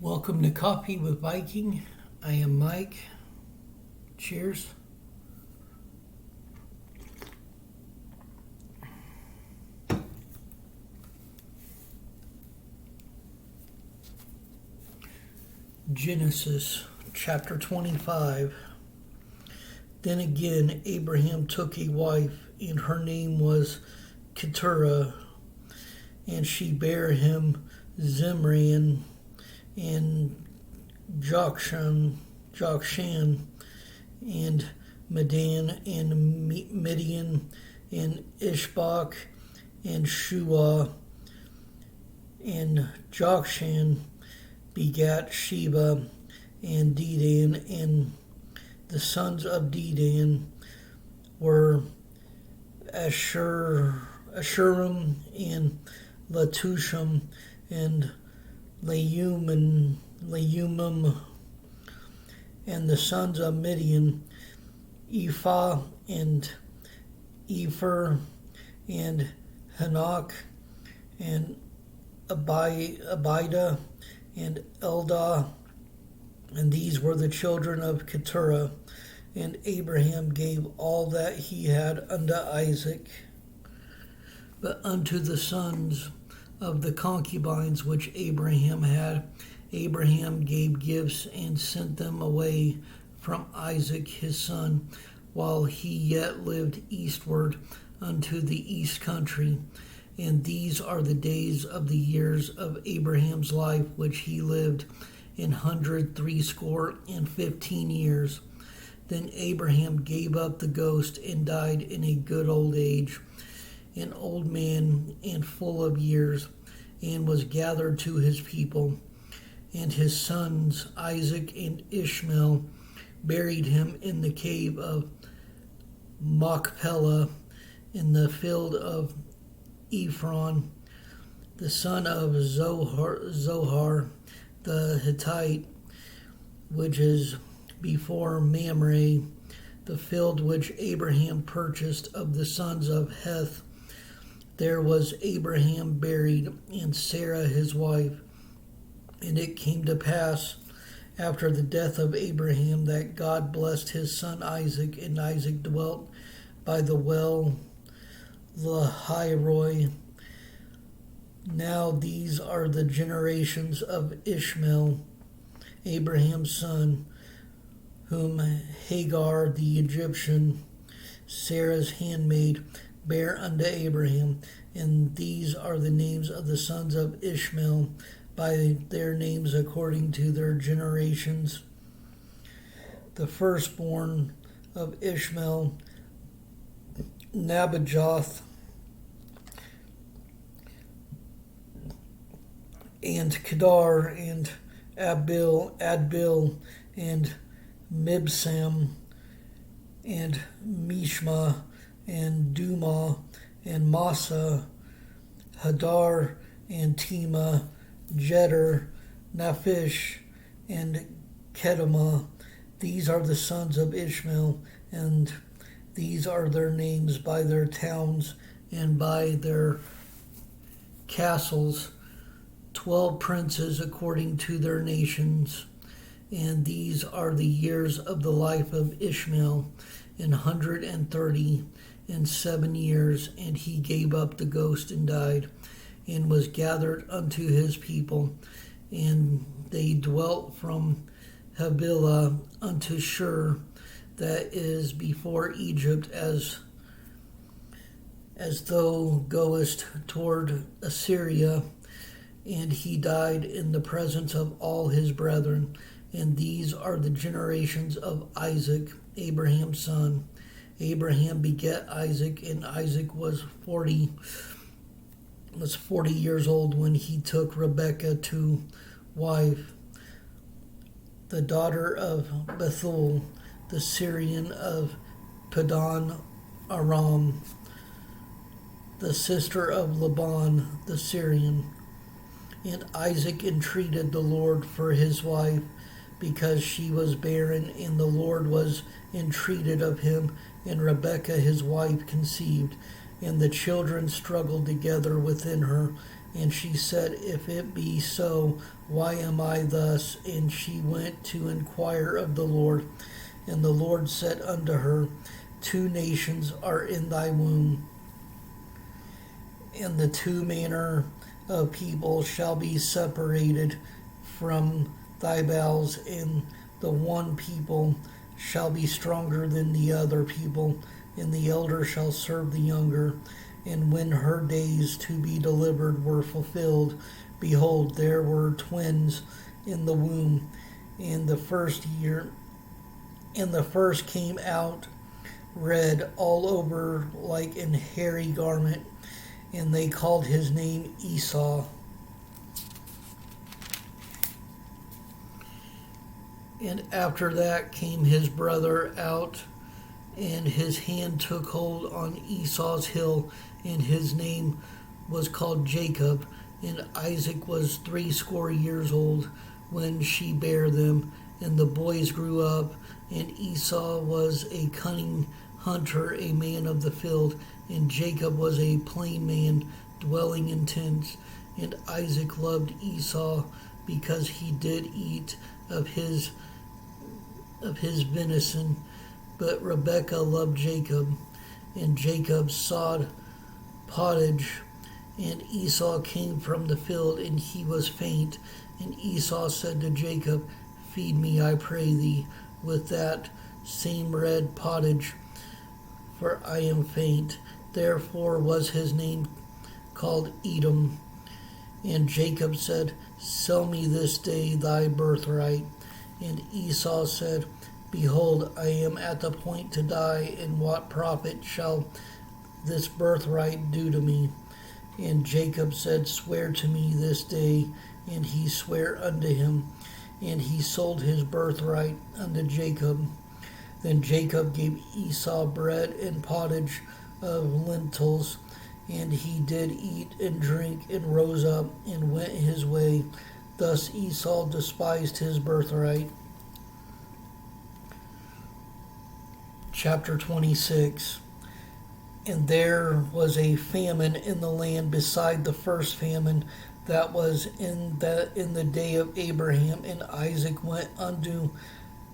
Welcome to Coffee with Viking. I am Mike. Cheers. Genesis chapter 25. Then again Abraham took a wife, and her name was Keturah, and she bare him Zimran and Jokshan, and Medan, and Midian, and Ishbak, and Shua, and Jokshan begat Sheba and Dedan, and the sons of Dedan were Ashurim and Latushim and Leumim, and the sons of Midian, Ephah and Epher and Hanok and Abida and Eldah, and these were the children of Keturah. And Abraham gave all that he had unto Isaac. But unto the sons of the concubines which Abraham had, Abraham gave gifts and sent them away from Isaac his son, while he yet lived eastward unto the east country. And these are the days of the years of Abraham's life which he lived, 160 years. Then Abraham gave up the ghost and died in a good old age, an old man and full of years, and was gathered to his people. And his sons Isaac and Ishmael buried him in the cave of Machpelah in the field of Ephron, the son of Zohar the Hittite, which is before Mamre, the field which Abraham purchased of the sons of Heth. There was Abraham buried, and Sarah his wife. And it came to pass after the death of Abraham that God blessed his son Isaac, and Isaac dwelt by the well Lahairoi. Now these are the generations of Ishmael, Abraham's son, whom Hagar the Egyptian, Sarah's handmaid, bare unto Abraham. And these are the names of the sons of Ishmael, by their names according to their generations. The firstborn of Ishmael, Nabajoth, and Kedar, and Adbil, and Mibsam, and Mishma, and Duma, and Massa, Hadar, and Tema, Jeter, Naphish, and Kedemah. These are the sons of Ishmael, and these are their names by their towns and by their castles, 12 princes according to their nations. And these are the years of the life of Ishmael, 137 years. And he gave up the ghost and died, and was gathered unto his people. And they dwelt from Havilah unto Shur, that is before Egypt, as thou goest toward Assyria. And he died in the presence of all his brethren. And these are the generations of Isaac, Abraham's son. Abraham begat Isaac, and Isaac was 40 years old when he took Rebekah to wife, the daughter of Bethuel, the Syrian of Padan Aram, the sister of Laban the Syrian. And Isaac entreated the Lord for his wife, because she was barren, and the Lord was entreated of him, and Rebekah his wife conceived, and the children struggled together within her, And she said, If it be so, why am I thus? And she went to inquire of the Lord. And the Lord said unto her, 2 nations are in thy womb, and the 2 manner of people shall be separated from thy bowels, and the one people shall be stronger than the other people, and the elder shall serve the younger. And when her days to be delivered were fulfilled, behold, there were twins in the womb, and the first came out red all over like an hairy garment, and they called his name Esau. And after that came his brother out, and his hand took hold on Esau's heel, and his name was called Jacob. And Isaac was 80 years old when she bare them, and the boys grew up. And Esau was a cunning hunter, a man of the field, and Jacob was a plain man, dwelling in tents. And Isaac loved Esau, because he did eat of his venison, but Rebekah loved Jacob. And Jacob sawed pottage, and Esau came from the field, and he was faint. And Esau said to Jacob, Feed me, I pray thee, with that same red pottage, for I am faint. Therefore was his name called Edom. And Jacob said, Sell me this day thy birthright. And Esau said, Behold, I am at the point to die, and what profit shall this birthright do to me? And Jacob said, Swear to me this day. And he sware unto him, and he sold his birthright unto Jacob. Then Jacob gave Esau bread and pottage of lentils, and he did eat and drink, and rose up and went his way. Thus Esau despised his birthright. Chapter 26. And there was a famine in the land beside the first famine that was in the day of Abraham. And Isaac went unto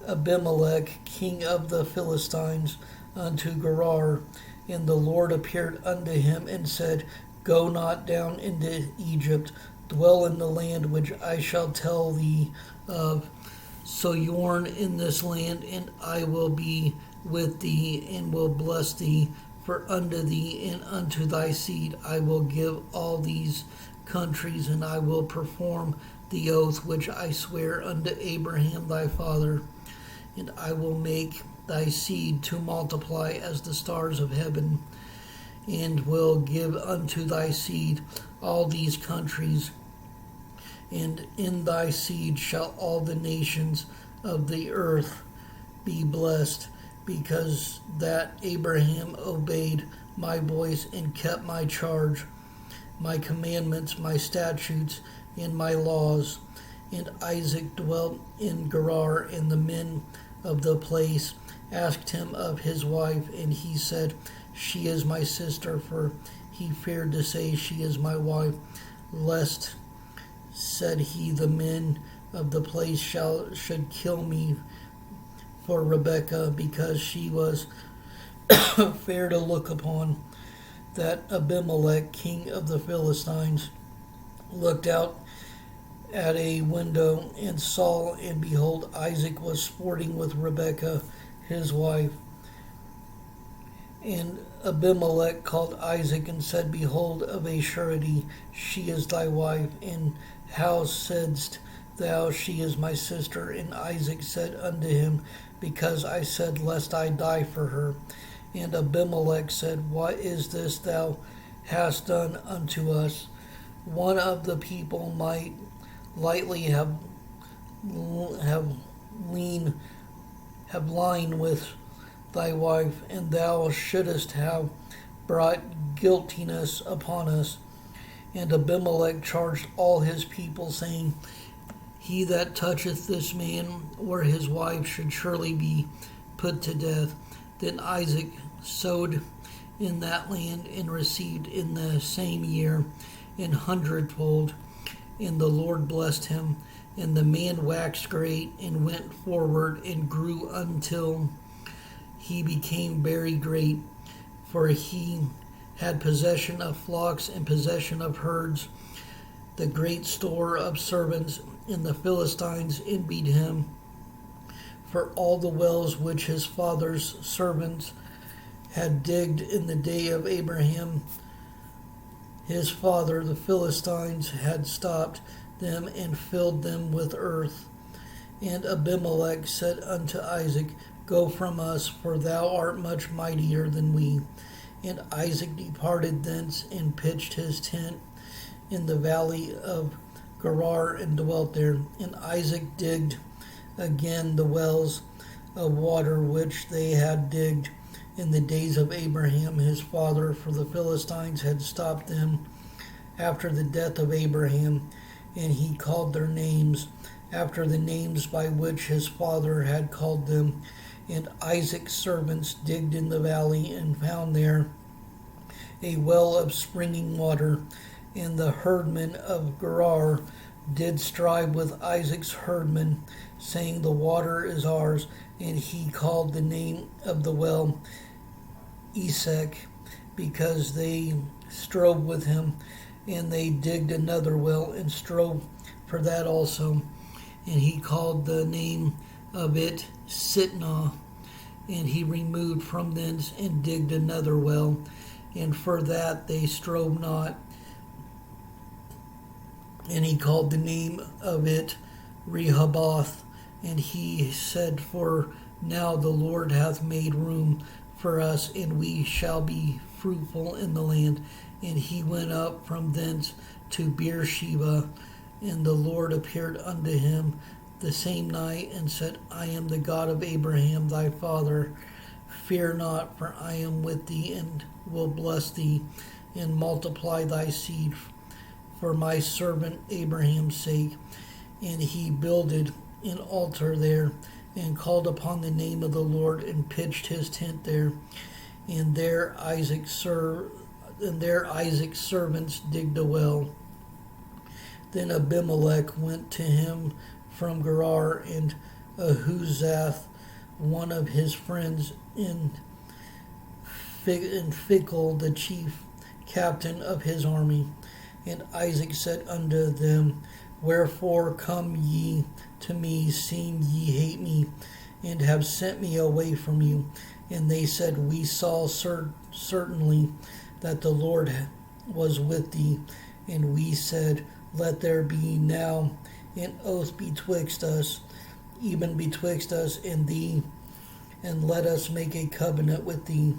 Abimelech, king of the Philistines, unto Gerar. And the Lord appeared unto him and said, Go not down into Egypt, dwell in the land which I shall tell thee of. Sojourn in this land, and I will be with thee, and will bless thee. For unto thee and unto thy seed I will give all these countries, and I will perform the oath which I swear unto Abraham thy father. And I will make thy seed to multiply as the stars of heaven, and will give unto thy seed all these countries. And in thy seed shall all the nations of the earth be blessed, because that Abraham obeyed my voice and kept my charge, my commandments, my statutes, and my laws. And Isaac dwelt in Gerar, and the men of the place asked him of his wife, and he said, She is my sister, for he feared to say, She is my wife, lest, said he, the men of the place should kill me for Rebekah, because she was fair to look upon. That Abimelech, king of the Philistines, looked out at a window and saw, and behold, Isaac was sporting with Rebekah, his wife. And Abimelech called Isaac and said, Behold, of a surety she is thy wife. And how saidst thou, She is my sister? And Isaac said unto him, Because I said, Lest I die for her. And Abimelech said, What is this thou hast done unto us? One of the people might lightly have lain with thy wife, and thou shouldest have brought guiltiness upon us. And Abimelech charged all his people, saying, He that toucheth this man or his wife should surely be put to death. Then Isaac sowed in that land, and received in the same year an hundredfold. And the Lord blessed him. And the man waxed great and went forward and grew until he became very great, for he had possession of flocks and possession of herds, the great store of servants. And the Philistines envied him for all the wells which his father's servants had digged in the day of Abraham his father. The Philistines had stopped them and filled them with earth. And Abimelech said unto Isaac, Go from us, for thou art much mightier than we. And Isaac departed thence and pitched his tent in the valley of Gerar and dwelt there. And Isaac digged again the wells of water which they had digged in the days of Abraham his father, for the Philistines had stopped them after the death of Abraham. And he called their names after the names by which his father had called them. And Isaac's servants digged in the valley and found there a well of springing water. And the herdmen of Gerar did strive with Isaac's herdmen, saying, The water is ours. And he called the name of the well Esek, because they strove with him. And they digged another well and strove for that also. And he called the name of it Sitnah. And he removed from thence and digged another well. And for that they strove not. And he called the name of it Rehoboth. And he said, For now the Lord hath made room for us, and we shall be fruitful in the land. And he went up from thence to Beersheba. And the Lord appeared unto him the same night, and said, I am the God of Abraham thy father. Fear not, for I am with thee, and will bless thee, and multiply thy seed for my servant Abraham's sake. And he builded an altar there, and called upon the name of the Lord, and pitched his tent there. And there Isaac's servants digged a well. Then Abimelech went to him from Gerar, and Ahuzath, one of his friends, and Phicol, the chief captain of his army. And Isaac said unto them, Wherefore come ye to me, seeing ye hate me, and have sent me away from you? And they said, We saw certainly that the Lord was with thee. And we said, Let there be now an oath betwixt us, even betwixt us and thee, and let us make a covenant with thee,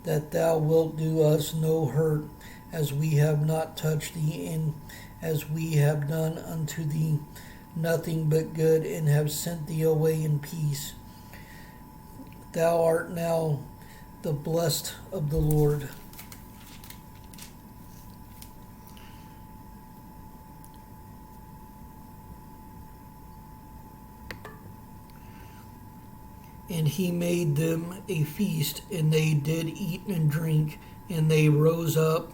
that thou wilt do us no hurt, as we have not touched thee, and as we have done unto thee nothing but good, and have sent thee away in peace. Thou art now the blessed of the Lord. And he made them a feast, and they did eat and drink, and they rose up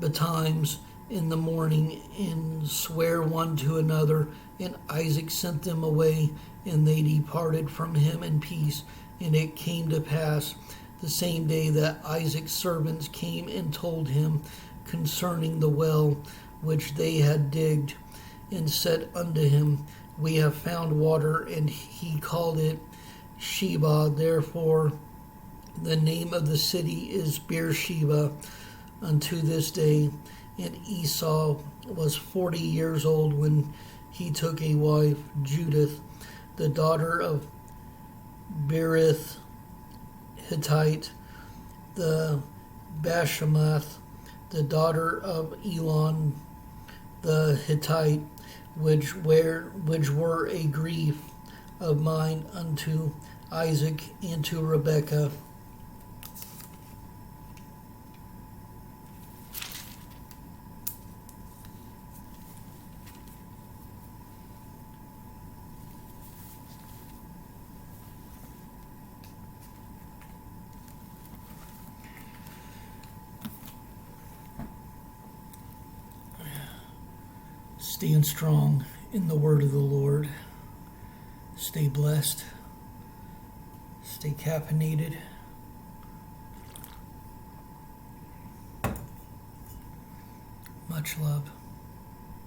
betimes in the morning, and sware one to another. And Isaac sent them away, and they departed from him in peace. And it came to pass the same day that Isaac's servants came and told him concerning the well which they had digged, and said unto him, We have found water. And he called it Sheba. Therefore the name of the city is Beersheba unto this day. And Esau was 40 years old when he took a wife, Judith, the daughter of Berith Hittite, the Bashemath, the daughter of Elon the Hittite, which were a grief of mine unto Isaac and to Rebekah. Stand strong in the word of the Lord. Stay blessed. Stay caffeinated. Much love.